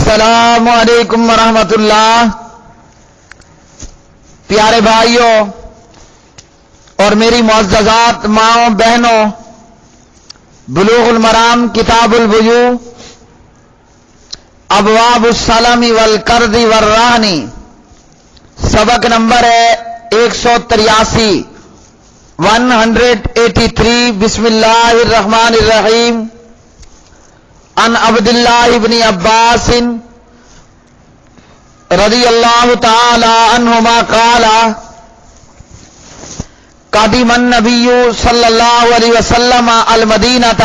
السلام علیکم ورحمۃ اللہ۔ پیارے بھائیوں اور میری معززات ماؤں بہنوں، بلوغ المرام کتاب البیوع ابواب السلم والقرض والرہن، سبق نمبر ہے 183 183۔ بسم اللہ الرحمن الرحیم۔ عن عبد اللہ بن عباس رضی اللہ تعالی عنہما قال قدم النبی صلی اللہ علیہ وسلم المدینۃ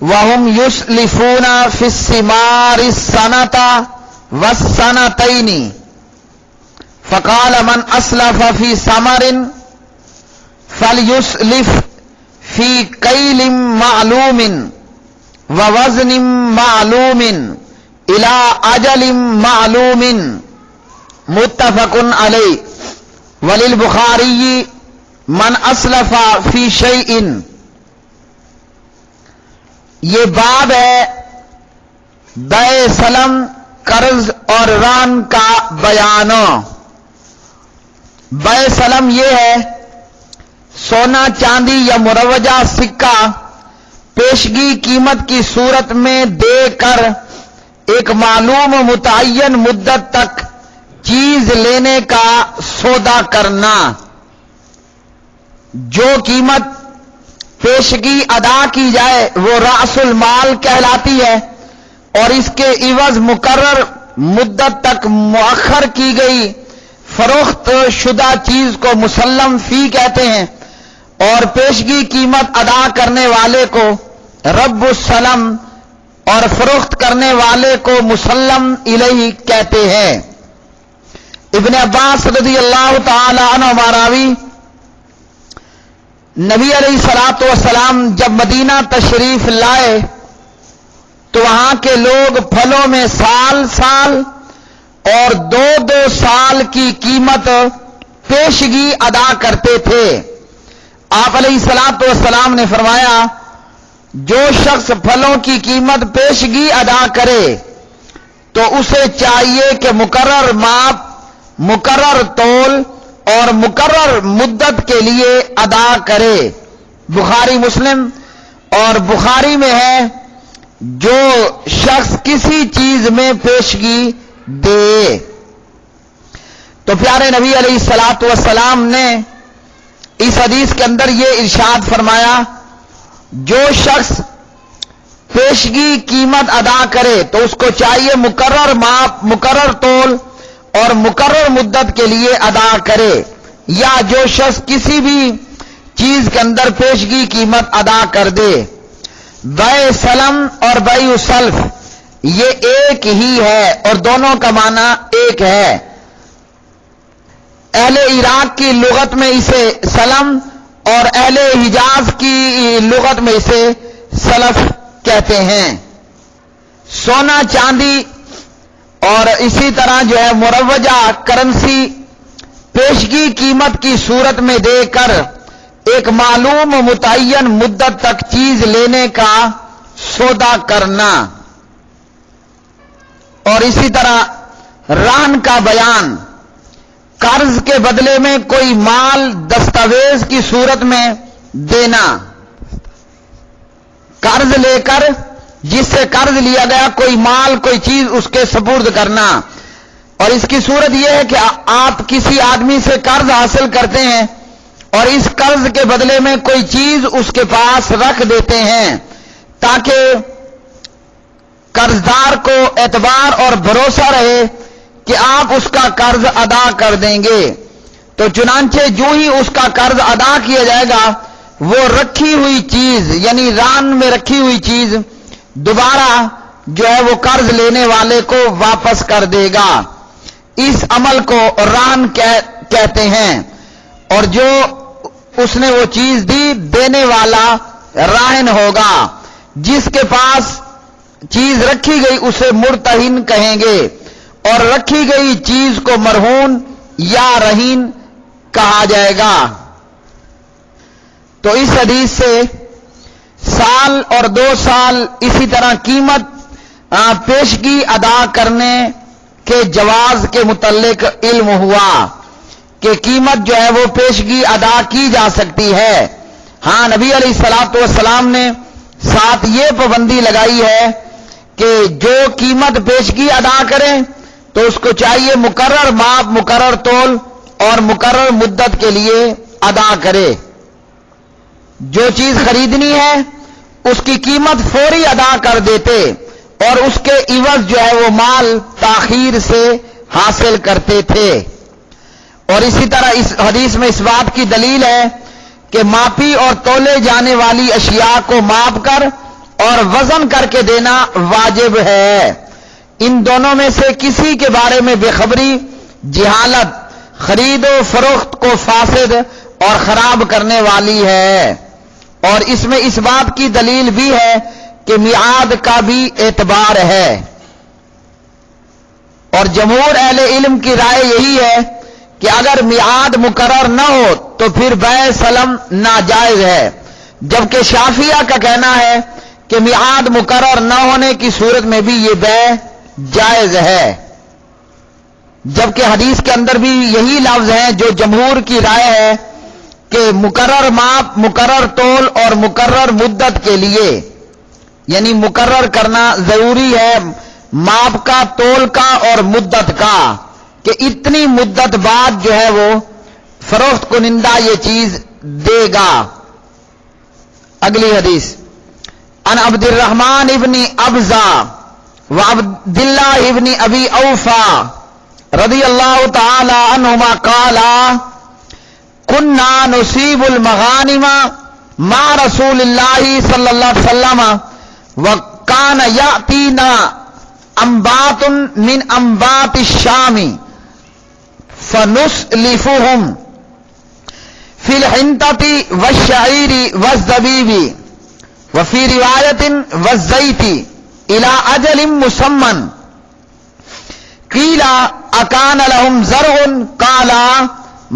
وهم یسلفون فی الثمار السنۃ والسنتین فقال من اسلف فی ثمر فلیسلف فی کیل معلوم ووزن معلوم الی اجل معلوم، متفق علیہ۔ وللبخاری من اسلف فی شیء۔ یہ باب ہے بیع سلم، قرض اور رہن کا بیان۔ بیع سلم یہ ہے سونا چاندی یا مروجہ سکہ پیشگی قیمت کی صورت میں دے کر ایک معلوم متعین مدت تک چیز لینے کا سودا کرنا۔ جو قیمت پیشگی ادا کی جائے وہ رأس المال کہلاتی ہے، اور اس کے عوض مقرر مدت تک مؤخر کی گئی فروخت شدہ چیز کو مسلم فی کہتے ہیں، اور پیشگی قیمت ادا کرنے والے کو رب السلم اور فروخت کرنے والے کو مسلم الیہ کہتے ہیں۔ ابن عباس رضی اللہ تعالی عنہ راوی، نبی علیہ الصلوۃ والسلام جب مدینہ تشریف لائے تو وہاں کے لوگ پھلوں میں سال سال اور دو دو سال کی قیمت پیشگی ادا کرتے تھے۔ آپ علیہ الصلوۃ والسلام نے فرمایا جو شخص پھلوں کی قیمت پیشگی ادا کرے تو اسے چاہیے کہ مقرر ماپ، مقرر تول اور مقرر مدت کے لیے ادا کرے۔ بخاری مسلم اور بخاری میں ہے جو شخص کسی چیز میں پیشگی دے۔ تو پیارے نبی علیہ الصلوۃ والسلام نے اس حدیث کے اندر یہ ارشاد فرمایا جو شخص پیشگی قیمت ادا کرے تو اس کو چاہیے مقرر ماپ، مقرر تول اور مقرر مدت کے لیے ادا کرے، یا جو شخص کسی بھی چیز کے اندر پیشگی قیمت ادا کر دے۔ بیع سلم اور بیع سلف یہ ایک ہی ہے اور دونوں کا معنی ایک ہے۔ اہل عراق کی لغت میں اسے سلم اور اہل حجاز کی لغت میں اسے سلف کہتے ہیں۔ سونا چاندی اور اسی طرح جو ہے مروجہ کرنسی پیشگی قیمت کی صورت میں دے کر ایک معلوم متعین مدت تک چیز لینے کا سودا کرنا، اور اسی طرح رہن کا بیان، قرض کے بدلے میں کوئی مال دستاویز کی صورت میں دینا، قرض لے کر جس سے قرض لیا گیا کوئی مال، کوئی چیز اس کے سپرد کرنا۔ اور اس کی صورت یہ ہے کہ آپ کسی آدمی سے قرض حاصل کرتے ہیں اور اس قرض کے بدلے میں کوئی چیز اس کے پاس رکھ دیتے ہیں تاکہ قرضدار کو اعتبار اور بھروسہ رہے کہ آپ اس کا قرض ادا کر دیں گے۔ تو چنانچہ جو ہی اس کا قرض ادا کیا جائے گا وہ رکھی ہوئی چیز یعنی رہن میں رکھی ہوئی چیز دوبارہ جو ہے وہ قرض لینے والے کو واپس کر دے گا۔ اس عمل کو رہن کہتے ہیں، اور جو اس نے وہ چیز دی دینے والا راہن ہوگا۔ جس کے پاس چیز رکھی گئی اسے مرتہن کہیں گے، اور رکھی گئی چیز کو مرہون یا رہین کہا جائے گا۔ تو اس حدیث سے سال اور 2 سال اسی طرح قیمت پیشگی ادا کرنے کے جواز کے متعلق علم ہوا کہ قیمت جو ہے وہ پیشگی ادا کی جا سکتی ہے۔ ہاں، نبی علیہ الصلوۃ والسلام نے ساتھ یہ پابندی لگائی ہے کہ جو قیمت پیشگی ادا کرے تو اس کو چاہیے مقرر ماپ، مقرر تول اور مقرر مدت کے لیے ادا کرے۔ جو چیز خریدنی ہے اس کی قیمت فوری ادا کر دیتے اور اس کے عوض جو ہے وہ مال تاخیر سے حاصل کرتے تھے۔ اور اسی طرح اس حدیث میں اس بات کی دلیل ہے کہ ماپی اور تولے جانے والی اشیاء کو ماپ کر اور وزن کر کے دینا واجب ہے۔ ان دونوں میں سے کسی کے بارے میں بے خبری، جہالت خرید و فروخت کو فاسد اور خراب کرنے والی ہے۔ اور اس میں اس بات کی دلیل بھی ہے کہ میعاد کا بھی اعتبار ہے، اور جمہور اہل علم کی رائے یہی ہے کہ اگر میعاد مقرر نہ ہو تو پھر بیع سلم ناجائز ہے، جبکہ شافعیہ کا کہنا ہے کہ میعاد مقرر نہ ہونے کی صورت میں بھی یہ بیع جائز ہے، جبکہ حدیث کے اندر بھی یہی لفظ ہیں جو جمہور کی رائے ہے کہ مقرر ماپ، مقرر تول اور مقرر مدت کے لیے، یعنی مقرر کرنا ضروری ہے ماپ کا، تول کا اور مدت کا، کہ اتنی مدت بعد جو ہے وہ فروخت کنندہ یہ چیز دے گا۔ اگلی حدیث، ان عبد الرحمن ابن ابزا وعبد اللہ ابن ابی اوفا رضی اللہ تعالی عنہما قالا کننا نصیب المغانم مع رسول اللہ صلی اللہ علیہ وسلم وکان یأتینا انبات من انبات الشام فنسلفهم فی الحنطۃ والشعیر والزبیب وفی روایت والزیت الى اجل مسمى قیل اکان لهم زرع قال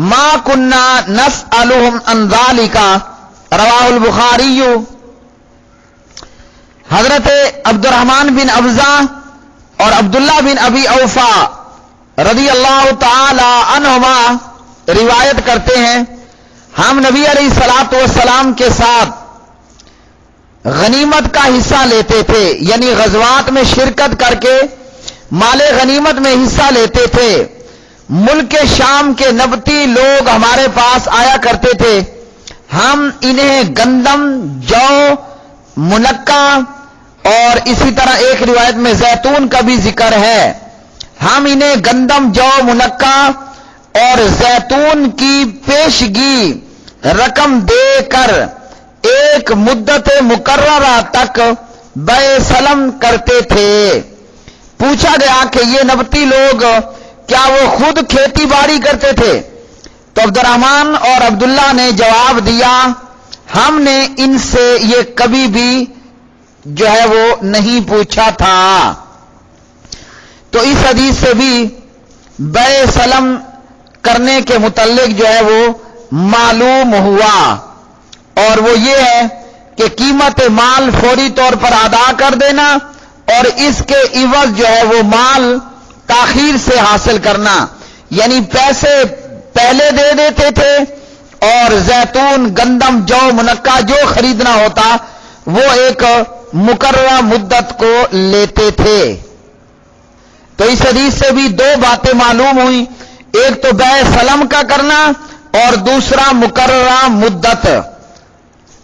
ما كنا نسألهم عن ذلك رواہ البخاری۔ حضرت عبد الرحمن بن ابزا اور عبداللہ بن ابی اوفا رضی اللہ تعالی عنہما روایت کرتے ہیں، ہم نبی علیہ الصلوۃ والسلام کے ساتھ غنیمت کا حصہ لیتے تھے، یعنی غزوات میں شرکت کر کے مال غنیمت میں حصہ لیتے تھے۔ ملک شام کے نبتی لوگ ہمارے پاس آیا کرتے تھے، ہم انہیں گندم، جو، منقع اور اسی طرح ایک روایت میں زیتون کا بھی ذکر ہے، ہم انہیں گندم، جو، منقع اور زیتون کی پیشگی رقم دے کر ایک مدت مقررہ تک بیع سلم کرتے تھے۔ پوچھا گیا کہ یہ نبتی لوگ کیا وہ خود کھیتی باڑی کرتے تھے؟ تو عبد الرحمن اور عبداللہ نے جواب دیا ہم نے ان سے یہ کبھی بھی جو ہے وہ نہیں پوچھا تھا۔ تو اس حدیث سے بھی بیع سلم کرنے کے متعلق جو ہے وہ معلوم ہوا، اور وہ یہ ہے کہ قیمت مال فوری طور پر ادا کر دینا اور اس کے عوض جو ہے وہ مال تاخیر سے حاصل کرنا، یعنی پیسے پہلے دے دیتے تھے اور زیتون، گندم، جو، منقع جو خریدنا ہوتا وہ ایک مقررہ مدت کو لیتے تھے۔ تو اس حدیث سے بھی 2 باتیں معلوم ہوئی، ایک تو بیع سلم کا کرنا اور دوسرا مقررہ مدت،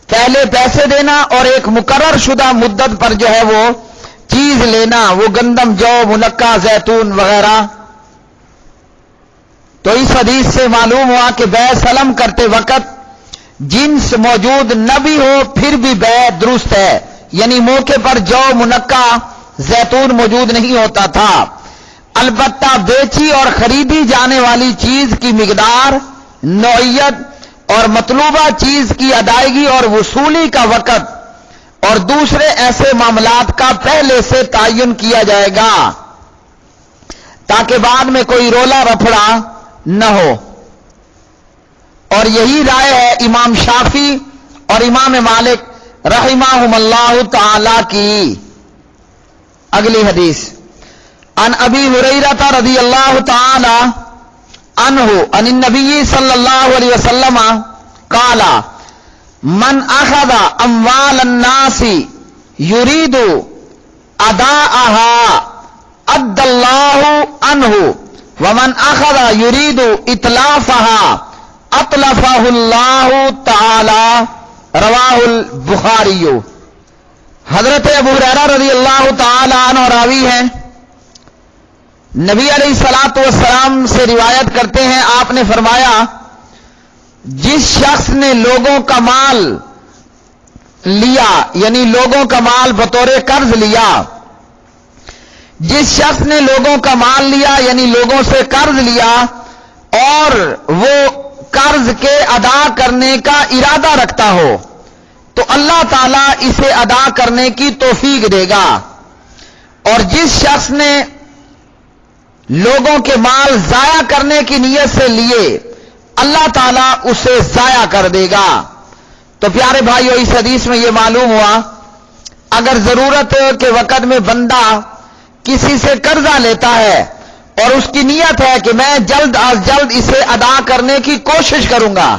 پہلے پیسے دینا اور ایک مقرر شدہ مدت پر جو ہے وہ چیز لینا، وہ گندم، جو، منقع، زیتون وغیرہ۔ تو اس حدیث سے معلوم ہوا کہ بیع سلم کرتے وقت جنس موجود نہ بھی ہو پھر بھی بیع درست ہے، یعنی موقع پر جو، منقع، زیتون موجود نہیں ہوتا تھا، البتہ بیچی اور خریدی جانے والی چیز کی مقدار، نوعیت اور مطلوبہ چیز کی ادائیگی اور وصولی کا وقت اور دوسرے ایسے معاملات کا پہلے سے تعین کیا جائے گا تاکہ بعد میں کوئی رولا رپڑا نہ ہو۔ اور یہی رائے ہے امام شافعی اور امام مالک رحمہم اللہ تعالی کی۔ اگلی حدیث عن ابی ہریرہ رضی اللہ تعالی عنہ عن النبی صلی اللہ علیہ وسلم قال من اخذ اموال الناس یرید اداءها ادى الله عنه ومن اخذ يريد اتلافها اطلفه الله تعالی رواہ البخاری۔ حضرت ابو ہریرہ رضی اللہ تعالی عنہ راوی ہیں، نبی علیہ الصلوۃ والسلام سے روایت کرتے ہیں، آپ نے فرمایا جس شخص نے لوگوں کا مال لیا، یعنی لوگوں کا مال بطور قرض لیا، جس شخص نے لوگوں کا مال لیا یعنی لوگوں سے قرض لیا اور وہ قرض کے ادا کرنے کا ارادہ رکھتا ہو تو اللہ تعالیٰ اسے ادا کرنے کی توفیق دے گا، اور جس شخص نے لوگوں کے مال ضائع کرنے کی نیت سے لیے اللہ تعالیٰ اسے ضائع کر دے گا۔ تو پیارے بھائیو، اس حدیث میں یہ معلوم ہوا اگر ضرورت کے وقت میں بندہ کسی سے قرضہ لیتا ہے اور اس کی نیت ہے کہ میں جلد از جلد اسے ادا کرنے کی کوشش کروں گا،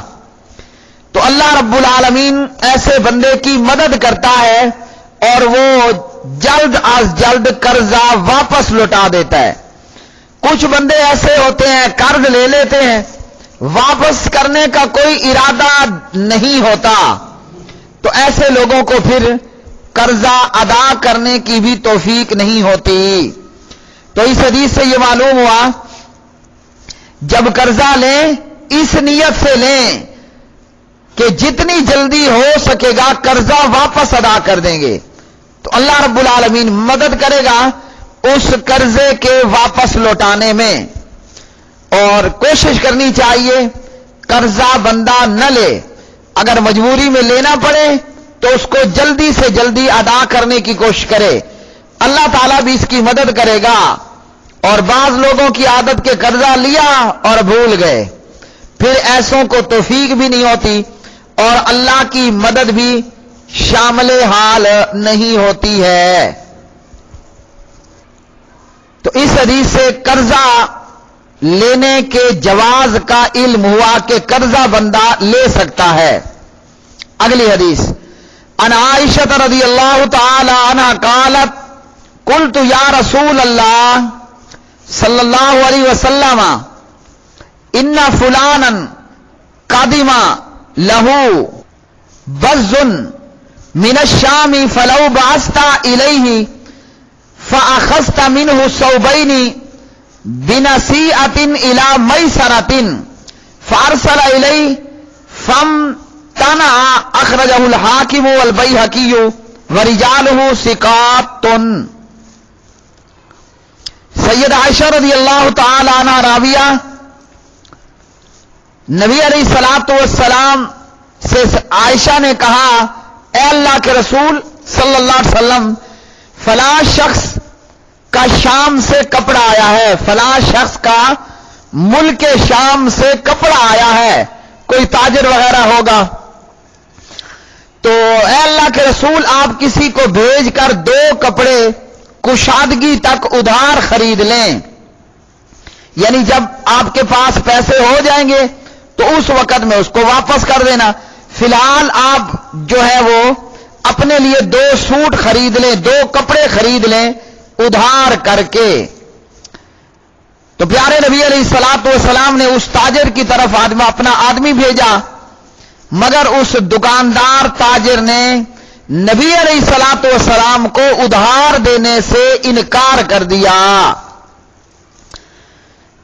تو اللہ رب العالمین ایسے بندے کی مدد کرتا ہے اور وہ جلد از جلد قرضہ واپس لوٹا دیتا ہے۔ کچھ بندے ایسے ہوتے ہیں قرض لے لیتے ہیں، واپس کرنے کا کوئی ارادہ نہیں ہوتا، تو ایسے لوگوں کو پھر قرضہ ادا کرنے کی بھی توفیق نہیں ہوتی۔ تو اس حدیث سے یہ معلوم ہوا جب قرضہ لیں اس نیت سے لیں کہ جتنی جلدی ہو سکے گا قرضہ واپس ادا کر دیں گے، تو اللہ رب العالمین مدد کرے گا اس قرضے کے واپس لوٹانے میں، اور کوشش کرنی چاہیے قرضہ بندہ نہ لے، اگر مجبوری میں لینا پڑے تو اس کو جلدی سے جلدی ادا کرنے کی کوشش کرے، اللہ تعالیٰ بھی اس کی مدد کرے گا۔ اور بعض لوگوں کی عادت کے قرضہ لیا اور بھول گئے، پھر ایسوں کو توفیق بھی نہیں ہوتی اور اللہ کی مدد بھی شامل حال نہیں ہوتی ہے۔ تو اس حدیث سے قرضہ لینے کے جواز کا علم ہوا کہ قرضہ بندہ لے سکتا ہے۔ اگلی حدیث عن عائشہ رضی اللہ تعالی عنہا قالت قلت یا رسول اللہ صلی اللہ علیہ وسلم ان فلانا قدم له بز من الشام فلو بعثت الیہ فاخذت منه ثوبین بنصیعۃ الی میسرۃ فارسل الیہ فامتنع اخرجہ الحاکم والبیہقی ورجالہ ثقات۔ سید عائشہ رضی اللہ تعالی عنہ راویہ نبی علیہ الصلوۃ والسلام سے عائشہ نے کہا اے اللہ کے رسول صلی اللہ علیہ وسلم فلاں شخص کا شام سے کپڑا آیا ہے، فلاں شخص کا ملک شام سے کپڑا آیا ہے، کوئی تاجر وغیرہ ہوگا، تو اے اللہ کے رسول آپ کسی کو بھیج کر 2 کپڑے کشادگی تک ادھار خرید لیں، یعنی جب آپ کے پاس پیسے ہو جائیں گے تو اس وقت میں اس کو واپس کر دینا، فی الحال آپ جو ہے وہ اپنے لیے 2 سوٹ خرید لیں، 2 کپڑے خرید لیں ادھار کر کے۔ تو پیارے نبی علیہ الصلوۃ والسلام نے اس تاجر کی طرف اپنا آدمی بھیجا، مگر اس دکاندار تاجر نے نبی علیہ الصلوۃ والسلام کو ادھار دینے سے انکار کر دیا۔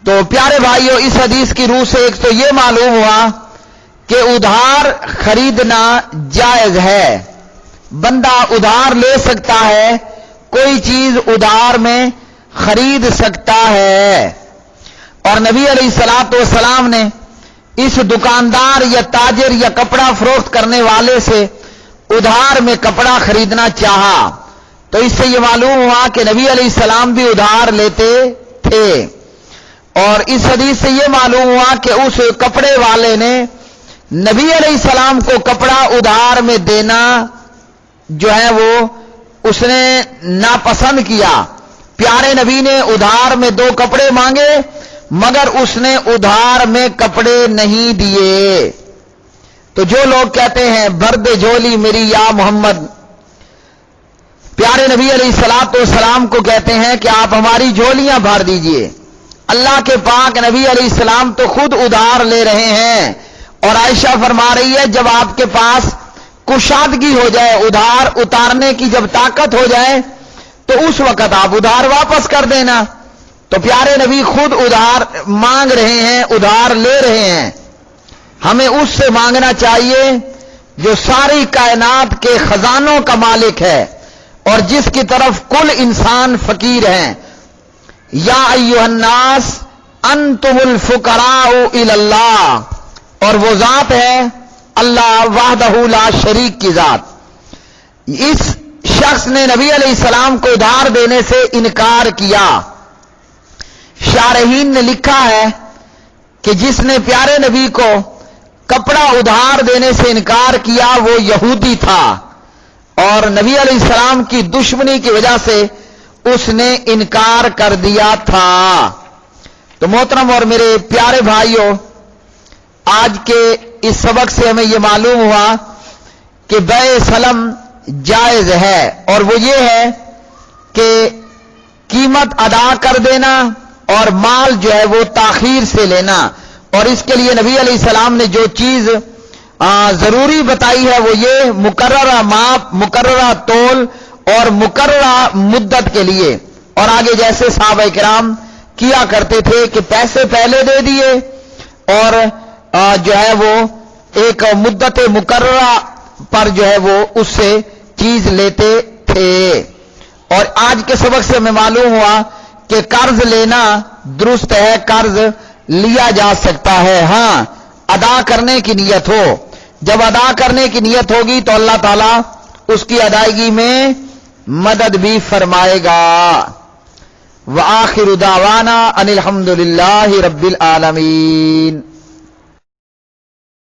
تو پیارے بھائیو، اس حدیث کی روح سے ایک تو یہ معلوم ہوا کہ ادھار خریدنا جائز ہے، بندہ ادھار لے سکتا ہے، کوئی چیز ادھار میں خرید سکتا ہے، اور نبی علیہ الصلوۃ والسلام نے اس دکاندار یا تاجر یا کپڑا فروخت کرنے والے سے ادھار میں کپڑا خریدنا چاہا، تو اس سے یہ معلوم ہوا کہ نبی علیہ السلام بھی ادھار لیتے تھے، اور اس حدیث سے یہ معلوم ہوا کہ اس کپڑے والے نے نبی علیہ السلام کو کپڑا ادھار میں دینا جو ہے وہ اس نے ناپسند کیا. پیارے نبی نے ادھار میں 2 کپڑے مانگے مگر اس نے ادھار میں کپڑے نہیں دیے. تو جو لوگ کہتے ہیں بھر دے جھولی میری یا محمد، پیارے نبی علیہ الصلوۃ والسلام کو کہتے ہیں کہ آپ ہماری جھولیاں بھر دیجئے. اللہ کے پاک نبی علیہ السلام تو خود ادھار لے رہے ہیں، اور عائشہ فرما رہی ہے جب آپ کے پاس کشادگی ہو جائے، ادھار اتارنے کی جب طاقت ہو جائے تو اس وقت آپ ادھار واپس کر دینا. تو پیارے نبی خود ادھار مانگ رہے ہیں، ادھار لے رہے ہیں. ہمیں اس سے مانگنا چاہیے جو ساری کائنات کے خزانوں کا مالک ہے اور جس کی طرف کل انسان فقیر ہیں. یا ایھا الناس انتم الفقراء الی اللہ، اور وہ ذات ہے اللہ وحدہ لا شریک کی ذات. اس شخص نے نبی علیہ السلام کو ادھار دینے سے انکار کیا. شارحین نے لکھا ہے کہ جس نے پیارے نبی کو کپڑا ادھار دینے سے انکار کیا وہ یہودی تھا، اور نبی علیہ السلام کی دشمنی کی وجہ سے اس نے انکار کر دیا تھا. تو محترم اور میرے پیارے بھائیوں، آج کے اس سبق سے ہمیں یہ معلوم ہوا کہ بیع سلم جائز ہے، اور وہ یہ ہے کہ قیمت ادا کر دینا اور مال جو ہے وہ تاخیر سے لینا. اور اس کے لیے نبی علیہ السلام نے جو چیز ضروری بتائی ہے وہ یہ مقررہ ماپ، مقررہ تول اور مقررہ مدت کے لیے. اور آگے جیسے صحابہ کرام کیا کرتے تھے کہ پیسے پہلے دے دیے اور جو ہے وہ ایک مدت مقررہ پر جو ہے وہ اس سے چیز لیتے تھے. اور آج کے سبق سے ہمیں معلوم ہوا کہ قرض لینا درست ہے، قرض لیا جا سکتا ہے، ہاں ادا کرنے کی نیت ہو. جب ادا کرنے کی نیت ہوگی تو اللہ تعالیٰ اس کی ادائیگی میں مدد بھی فرمائے گا. وآخر دعوانا ان الحمد للہ رب العالمین.